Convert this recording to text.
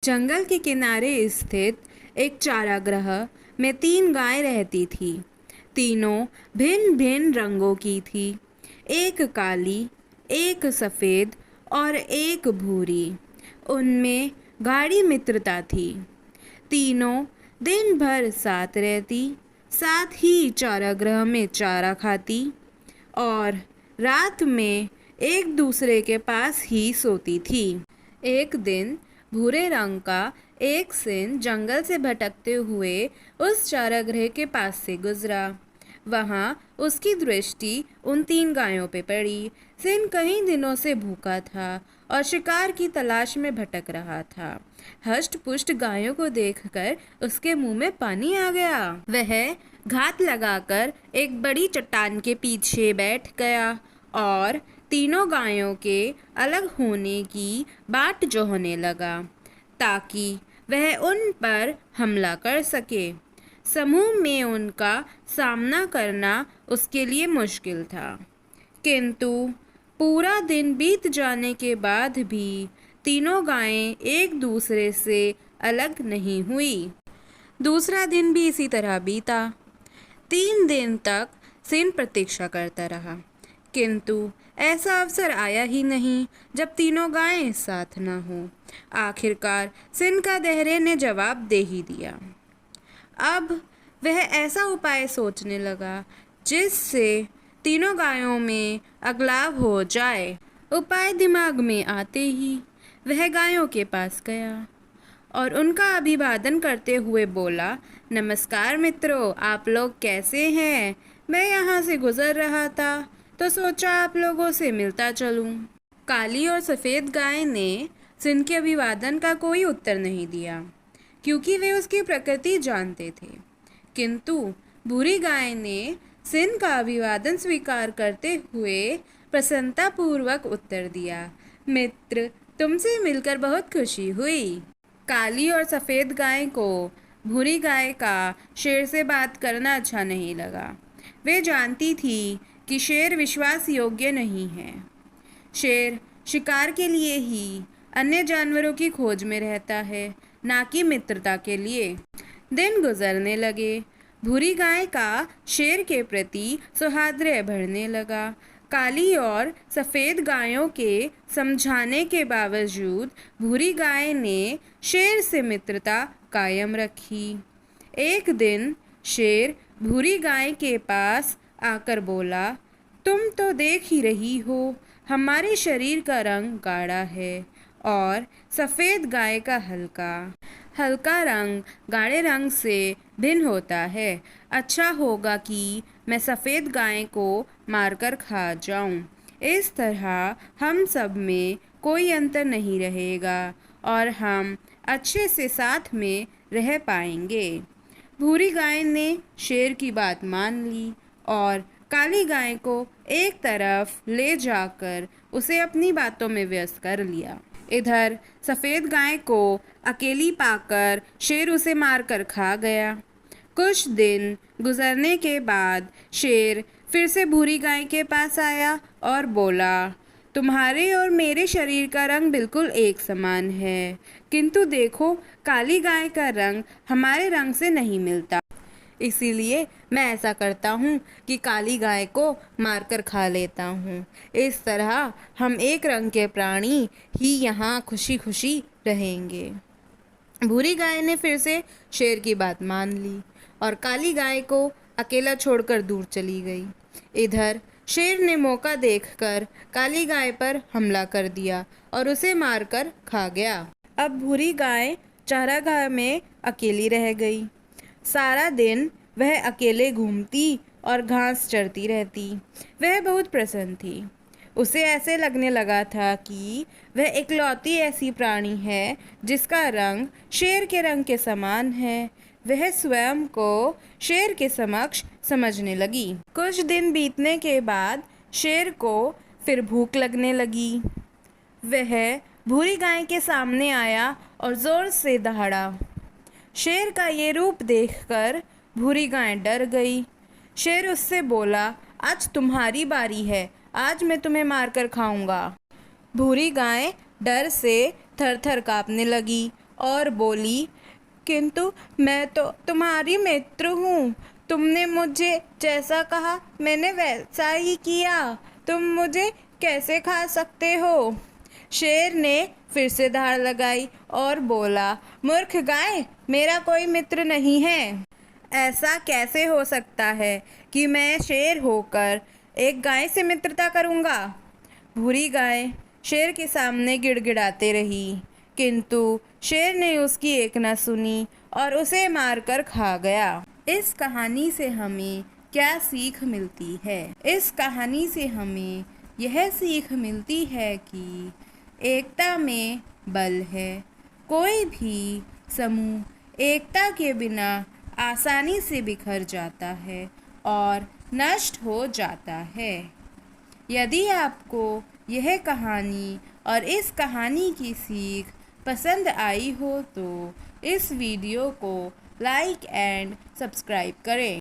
जंगल के किनारे स्थित एक चारागाह में 3 गायें रहती थी। तीनों भिन्न भिन्न रंगों की थी। एक काली, एक सफ़ेद और एक भूरी। उनमें गाढ़ी मित्रता थी। तीनों दिन भर साथ रहती, साथ ही चारागाह में चारा खाती और रात में एक दूसरे के पास ही सोती थी। एक दिन भूरे रंग का एक सिंह जंगल से भटकते हुए उस चारागाह के पास से गुजरा। वहाँ उसकी दृष्टि उन 3 गायों पे पड़ी। सिंह कई दिनों से भूखा था और शिकार की तलाश में भटक रहा था। हष्ट पुष्ट गायों को देखकर उसके मुंह में पानी आ गया। वह घात लगाकर एक बड़ी चट्टान के पीछे बैठ गया और तीनों गायों के अलग होने की बाट जोहने लगा ताकि वह उन पर हमला कर सके। समूह में उनका सामना करना उसके लिए मुश्किल था, किंतु पूरा दिन बीत जाने के बाद भी तीनों गायें एक दूसरे से अलग नहीं हुई। दूसरा दिन भी इसी तरह बीता। 3 दिन तक सिंह प्रतीक्षा करता रहा, किंतु ऐसा अवसर आया ही नहीं जब तीनों गायें साथ न हो। आखिरकार सिंह का दहरे ने जवाब दे ही दिया। अब वह ऐसा उपाय सोचने लगा जिससे तीनों गायों में अगलाव हो जाए। उपाय दिमाग में आते ही वह गायों के पास गया और उनका अभिवादन करते हुए बोला, नमस्कार मित्रों, आप लोग कैसे हैं? मैं यहाँ से गुजर रहा था तो सोचा आप लोगों से मिलता चलूं। काली और सफ़ेद गाय ने सिंह के अभिवादन का कोई उत्तर नहीं दिया, क्योंकि वे उसकी प्रकृति जानते थे। किंतु भूरी गाय ने सिंह का अभिवादन स्वीकार करते हुए प्रसन्नतापूर्वक उत्तर दिया, मित्र, तुमसे मिलकर बहुत खुशी हुई। काली और सफ़ेद गाय को भूरी गाय का शेर से बात करना अच्छा नहीं लगा। वे जानती थी कि शेर विश्वास योग्य नहीं है। शेर शिकार के लिए ही अन्य जानवरों की खोज में रहता है, ना कि मित्रता के लिए। दिन गुजरने लगे। भूरी गाय का शेर के प्रति सौहार्द्र बढ़ने लगा। काली और सफ़ेद गायों के समझाने के बावजूद भूरी गाय ने शेर से मित्रता कायम रखी। एक दिन शेर भूरी गाय के पास आकर बोला, तुम तो देख ही रही हो, हमारे शरीर का रंग गाढ़ा है और सफ़ेद गाय का हल्का। हल्का रंग गाढ़े रंग से भिन्न होता है। अच्छा होगा कि मैं सफ़ेद गाय को मारकर खा जाऊं। इस तरह हम सब में कोई अंतर नहीं रहेगा और हम अच्छे से साथ में रह पाएंगे। भूरी गाय ने शेर की बात मान ली और काली गाय को एक तरफ ले जाकर उसे अपनी बातों में व्यस्त कर लिया। इधर सफ़ेद गाय को अकेली पाकर शेर उसे मारकर खा गया। कुछ दिन गुजरने के बाद शेर फिर से भूरी गाय के पास आया और बोला, तुम्हारे और मेरे शरीर का रंग बिल्कुल एक समान है, किंतु देखो, काली गाय का रंग हमारे रंग से नहीं मिलता। इसीलिए मैं ऐसा करता हूँ कि काली गाय को मारकर खा लेता हूँ। इस तरह हम एक रंग के प्राणी ही यहाँ खुशी खुशी रहेंगे। भूरी गाय ने फिर से शेर की बात मान ली और काली गाय को अकेला छोड़कर दूर चली गई। इधर शेर ने मौका देखकर काली गाय पर हमला कर दिया और उसे मारकर खा गया। अब भूरी गाय चारागाह में अकेली रह गई। सारा दिन वह अकेले घूमती और घास चरती रहती। वह बहुत प्रसन्न थी। उसे ऐसे लगने लगा था कि वह इकलौती ऐसी प्राणी है जिसका रंग शेर के रंग के समान है। वह स्वयं को शेर के समक्ष समझने लगी। कुछ दिन बीतने के बाद शेर को फिर भूख लगने लगी। वह भूरी गाय के सामने आया और ज़ोर से दहाड़ा। शेर का ये रूप देखकर भूरी गाय डर गई। शेर उससे बोला, आज तुम्हारी बारी है, आज मैं तुम्हें मारकर खाऊंगा। भूरी गाय डर से थर थर काँपने लगी और बोली, किंतु मैं तो तुम्हारी मित्र हूँ। तुमने मुझे जैसा कहा मैंने वैसा ही किया। तुम मुझे कैसे खा सकते हो? शेर ने फिर से धाड़ लगाई और बोला, मूर्ख गाय, मेरा कोई मित्र नहीं है। ऐसा कैसे हो सकता है कि मैं शेर होकर एक गाय से मित्रता करूँगा? भूरी गाय शेर के सामने गिड़गिड़ाते रही, किंतु शेर ने उसकी एक न सुनी और उसे मारकर खा गया। इस कहानी से हमें क्या सीख मिलती है? इस कहानी से हमें यह सीख मिलती है कि एकता में बल है। कोई भी समूह एकता के बिना आसानी से बिखर जाता है और नष्ट हो जाता है। यदि आपको यह कहानी और इस कहानी की सीख पसंद आई हो तो इस वीडियो को लाइक एंड सब्सक्राइब करें।